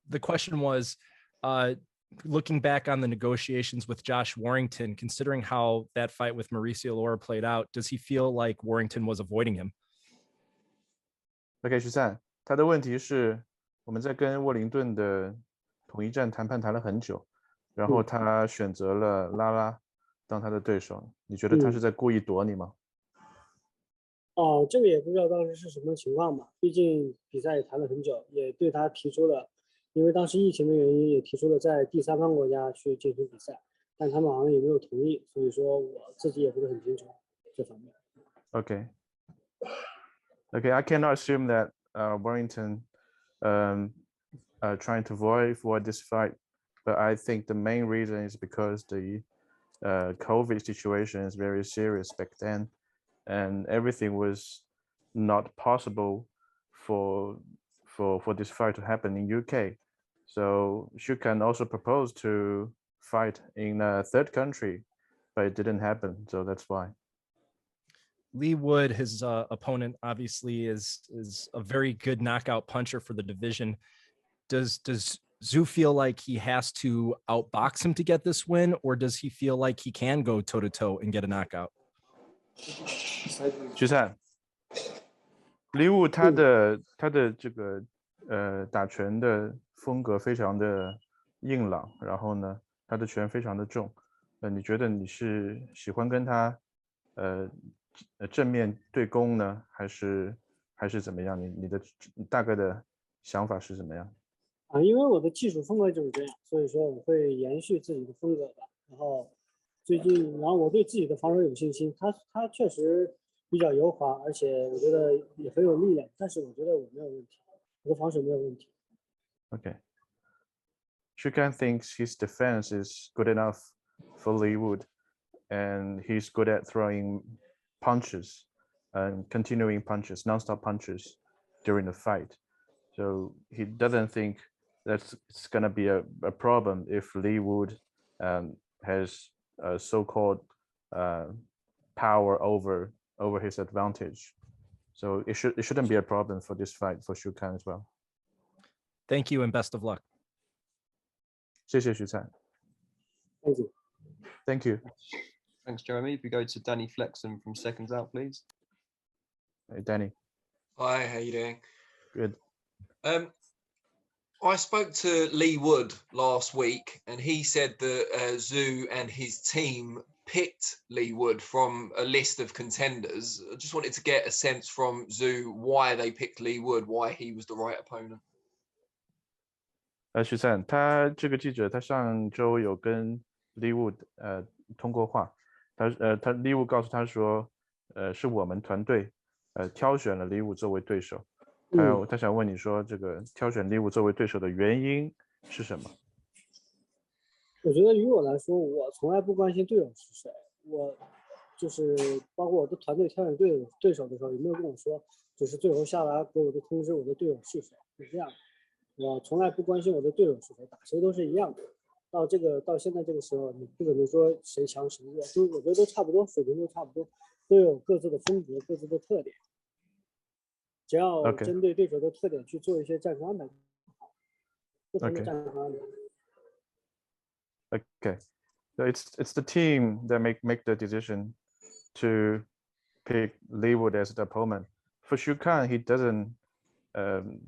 The question was, looking back on the negotiations with Josh Warrington, considering how that fight with Mauricio Lora played out, does he feel like Warrington was avoiding him? OK，13，他的问题是我们在跟沃林顿的统一战谈判谈了很久，然后他选择了拉拉当他的对手，你觉得他是在故意躲你吗？这个也不知道当时是什么情况吧，毕竟比赛也谈了很久，也对他提出了，因为当时疫情的原因，也提出了在第三方国家去进行比赛，但他们好像也没有同意，所以说我自己也不是很清楚这方面。Okay, I cannot assume that Warrington trying to avoid this fight, but I think the main reason is because the COVID situation is very serious back then. And everything was not possible for this fight to happen in UK. So Shukan also proposed to fight in a third country, but it didn't happen. So that's why. Leigh Wood, his opponent, obviously is a very good knockout puncher for the division. Does Zhu feel like he has to outbox him to get this win, or does he feel like he can go toe-to-toe and get a knockout? 13，Leigh Wood他的这个打拳的风格非常的硬朗，然后呢，他的拳非常的重。你觉得你是喜欢跟他正面对攻呢，还是怎么样？你的大概的想法是怎么样？因为我的技术风格就是这样，所以说我会延续自己的风格吧。然后我对自己的防守有信心，他确实比较油滑，而且我觉得也很有力量，但是我觉得我没有问题，我的防守没有问题。Okay. Shukan thinks his defense is good enough for Leigh Wood, and he's good at throwing punches and continuing punches, non-stop punches during the fight. So he doesn't think it's going to be a problem if Leigh Wood has a so-called power over his advantage. So it shouldn't be a problem for this fight for Shukan as well. Thank you and best of luck. 谢谢徐灿。Thank you. Thank you. Thanks, Jeremy. If we go to Danny Flexen from Seconds Out, please. Hey, Danny. Hi, how you doing? Good. I spoke to Leigh Wood last week, and he said that Zhu and his team picked Leigh Wood from a list of contenders. I just wanted to get a sense from Zhu why they picked Leigh Wood, why he was the right opponent. 徐灿，他这个记者，他上周有跟 Leigh Wood 通过话，他Leigh Wood 告诉他说，是我们团队挑选了Leigh Wood作为对手。他想问你说，这个挑选Leigh Wood作为对手的原因是什么？我觉得于我来说，我从来不关心队友是谁，我就是包括我的团队挑选对手的时候，也没有跟我说，只是最后下来给我的通知，我的队友是谁，是这样的。我从来不关心我的队友是谁，打谁都是一样的。到现在这个时候，你不可能说谁强谁弱，就我觉得都差不多，水平都差不多，都有各自的风格、各自的特点。只要针对对手的特点去做一些战术安排，不同的战术安排。Okay, so it's the team that make the decision to pick Leigh Wood as the opponent. For Shukan, he doesn't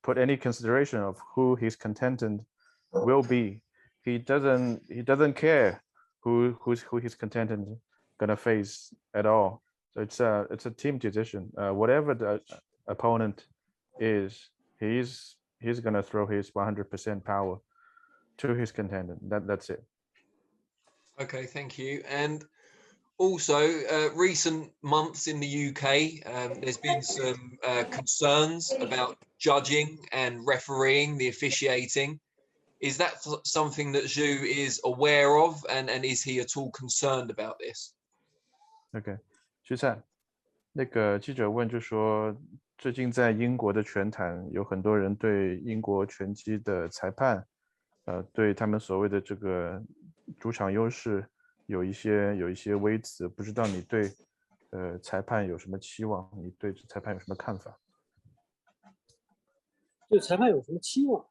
put any consideration of who his contender will be. He doesn't care who his contender gonna face at all. So it's a team decision. Whatever the opponent is, he's gonna throw his 100% power to his contender. That's it. Okay, thank you. And also, recent months in the UK, there's been some concerns about judging and refereeing, the officiating. Is that something that Zhu is aware of, and is he at all concerned about this? Okay, 徐灿，那个记者问就说，最近在英国的拳坛有很多人对英国拳击的裁判，对他们所谓的这个主场优势有一些微词，不知道你对裁判有什么期望？你对裁判有什么看法？对裁判有什么期望？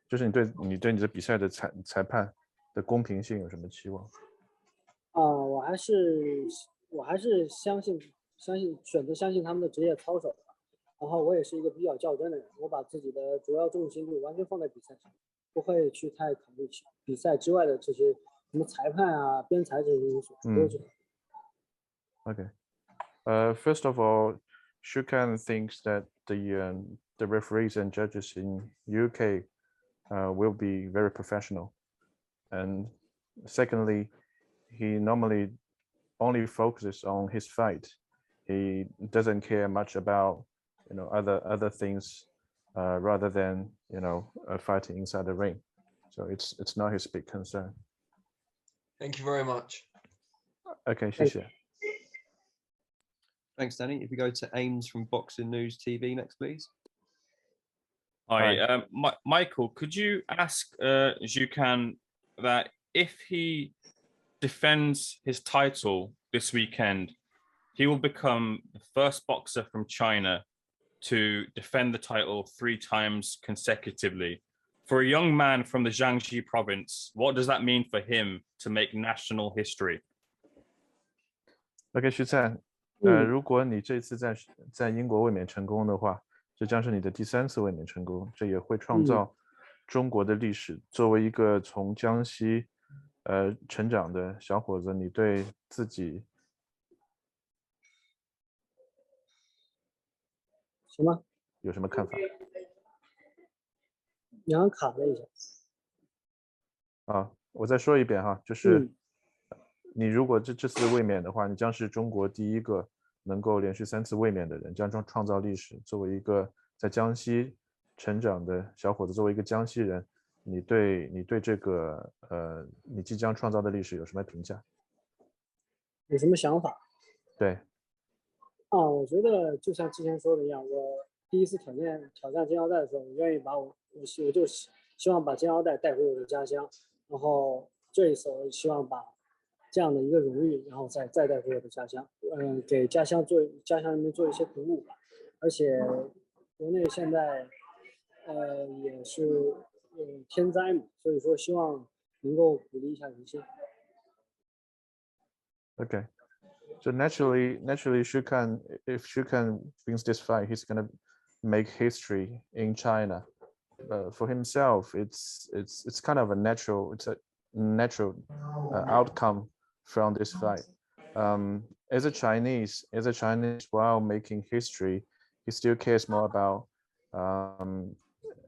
就是你对你的比赛的裁判的公平性有什么期望？我还是相信选择相信他们的职业操守吧。然后我也是一个比较较真的人，我把自己的主要重心就完全放在比赛上，不会去太考虑比赛之外的这些什么裁判啊、边裁这些因素，不会去考虑。Okay. First of all, Shukan thinks that the referees and judges in UK will be very professional, and secondly, he normally only focuses on his fight. He doesn't care much about other things rather than fighting inside the ring. So it's not his big concern. Thank you very much. Okay, 谢谢。 Thanks, Danny. If we go to Ames from Boxing News TV next, please. Hi, Michael. Could you ask Zhukan that if he defends his title this weekend, he will become the first boxer from China to defend the title 3 times consecutively. For a young man from the Jiangxi province, what does that mean for him to make national history? OK， 徐灿，如果你这次在英国卫冕成功的话，这将是你的第3次卫冕成功，这也会创造中国的历史。作为一个从江西成长的小伙子，你对自己行吗？有什么看法？你好像卡了一下。我再说一遍哈，就是你如果这次卫冕的话，你将是中国第一个能够连续3次卫冕的人，将创造历史。作为一个在江西成长的小伙子，作为一个江西人，你对这个你即将创造的历史有什么评价？有什么想法？对。我觉得就像之前说的一样，我第一次挑战金腰带的时候，我愿意把我就希望把金腰带带回我的家乡，然后这一次我希望把这样的一个荣誉，然后再带回我的家乡，给家乡人民做一些鼓舞吧。而且国内现在也是天灾嘛，所以说希望能够鼓励一下人心。Okay. So naturally, if Shukan wins this fight, he's gonna make history in China. For himself, it's kind of a natural outcome from this fight. As a Chinese, while making history, he still cares more about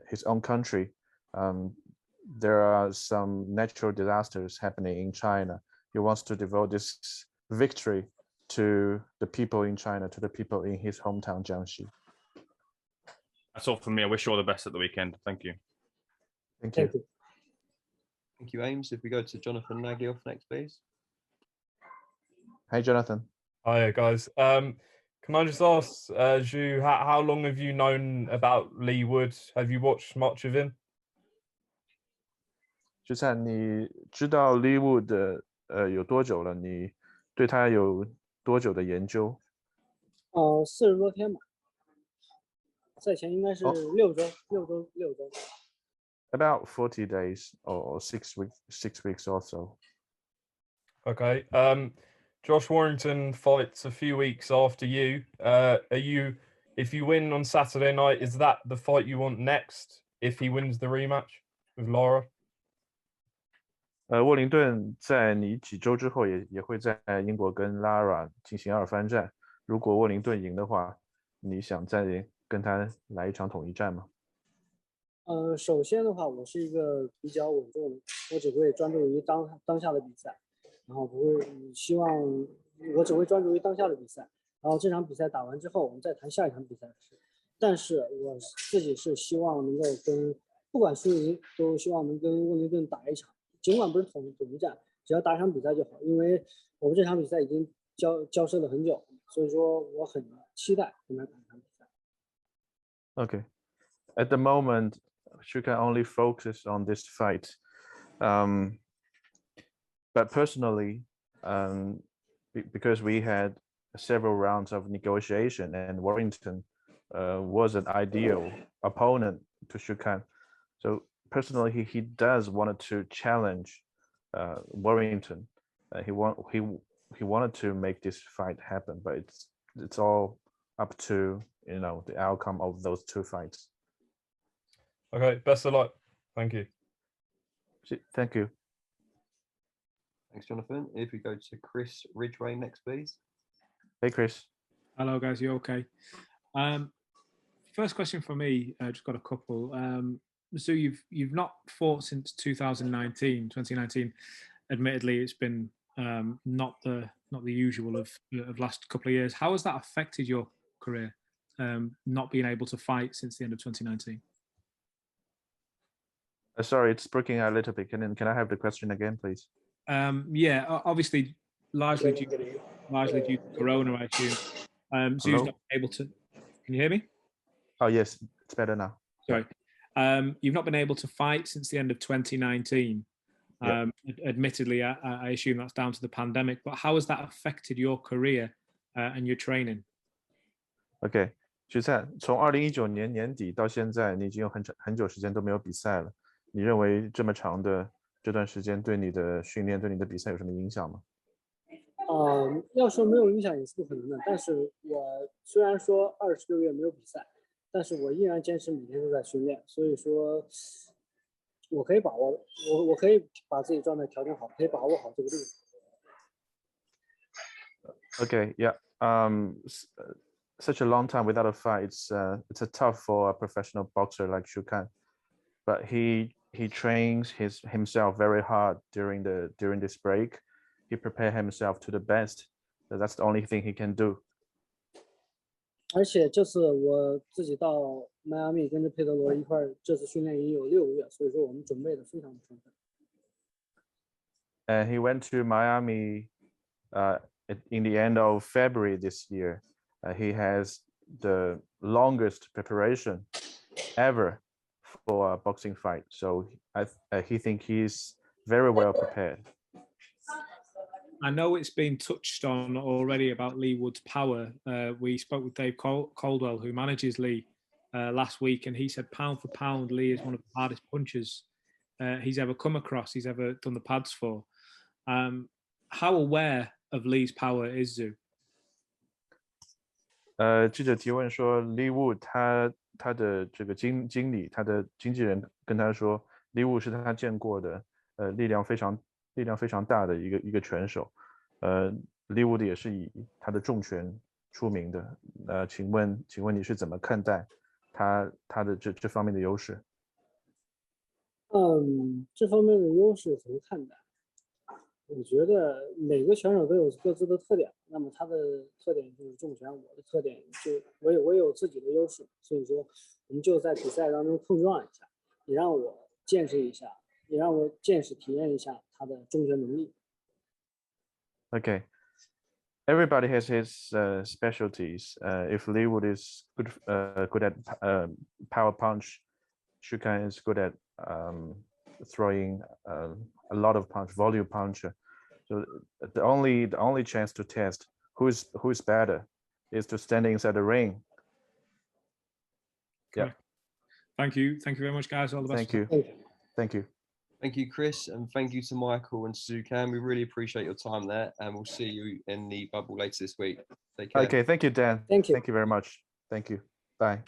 his own country. There are some natural disasters happening in China. He wants to devote this victory to the people in China, to the people in his hometown, Jiangxi. That's all from me. I wish you all the best at the weekend. Thank you. Thank you. Thank you, Ames. If we go to Jonathan Nagyoff next, please. Hi, Jonathan. Hiya, guys. Can I just ask, Zhu, how long have you known about Leigh Wood? Have you watched much of him? 徐灿，你知道 Leigh Wood 有多久了？你对他有多久的研究？40多天吧，赛前应该是6周。About 40 days or 6 weeks or so. Okay. Josh Warrington fights a few weeks after you. If you win on Saturday night, is that the fight you want next? If he wins the rematch with Lara? 沃林顿在你几周之后也会在英国跟 Lara 进行2番战。如果沃林顿赢的话，你想再跟他来一场统一战吗？首先的话，我是一个比较稳重的，我只会专注于当下的比赛，然后不会我只会专注于当下的比赛，然后这场比赛打完之后，我们再谈下一场比赛的事。但是我自己是希望能够不管输赢，都希望能跟沃林顿打一场。尽管不是统一战，只要打场比赛就好，因为我们这场比赛已经交涉了很久，所以说我很期待跟他打一场比赛。Okay. At the moment, Shukan only focus on this fight. But personally, because we had several rounds of negotiation, and Warrington was an ideal opponent to Shukan. So personally, he does wanted to challenge Warrington. He wanted to make this fight happen, but it's all up to the outcome of those two fights. Okay, best of luck. Thank you. Thank you. Thanks, Jonathan. If we go to Chris Ridgway next, please. Hey, Chris. Hello, guys. You okay? First question for me. Just got a couple. So you've not fought since 2019. Admittedly, it's been not the usual of last couple of years. How has that affected your career? Not being able to fight since the end of 2019. Sorry, it's breaking out a little bit. Can I have the question again, please? Yeah, obviously, largely due to Corona, I assume. Zhu's not able to. Can you hear me? Oh yes, it's better now. Sorry. You've not been able to fight since the end of 2019. Yeah. Admittedly, I assume that's down to the pandemic. But how has that affected your career and your training? OK， 决赛从2019年年底到现在，你已经有很久时间都没有比赛了。你认为这么长的这段时间对你的训练、对你的比赛有什么影响吗？要说没有影响也是不可能的。但是我虽然说20个月没有比赛，但是我依然坚持每天都在训练。所以说，我可以把握，我可以把自己状态调整好，可以把握好这个路。OK, yeah. Such a long time without a fight, it's a tough for a professional boxer like Shukan. But he trains himself very hard during this break. He prepared himself to the best. So that's the only thing he can do. 而且这次我自己到迈阿密跟着佩德罗一块，这次训练营有6个月，所以说我们准备的非常的充分。And he went to Miami in the end of February this year. He has the longest preparation ever for a boxing fight. So he think he's very well prepared. I know it's been touched on already about Leigh Wood's power. We spoke with Dave Caldwell, who manages Leigh, last week, and he said pound for pound, Leigh is one of the hardest punchers he's ever come across, he's ever done the pads for. How aware of Leigh's power is Zhu? 记者提问说 ，Leigh Wood 他的这个经理，他的经纪人跟他说 ，Leigh Wood 是他见过的力量非常大的一个拳手。Leigh Wood 也是以他的重拳出名的。请问你是怎么看待他的这方面的优势？这方面的优势怎么看待？我觉得每个选手都有各自的特点，那么他的特点就是重拳，我的特点就我有自己的优势，所以说我们就在比赛当中碰撞一下，也让我见识一下，也让我见识体验一下他的重拳能力。Okay, everybody has his specialties. If Leigh Wood is good at power punch, Shukan is good at throwing a lot of punch, volume puncher. So the only chance to test who's better is to stand inside the ring. Yeah. Thank you very much, guys. All the best. Thank you. Thank you, Chris, and thank you to Michael and Suzukan. We really appreciate your time there, and we'll see you in the bubble later this week. Take care. Okay, thank you, Dan. Thank you. Thank you very much. Thank you. Bye.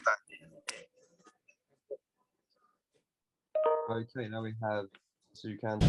Okay, now we have Suzukan.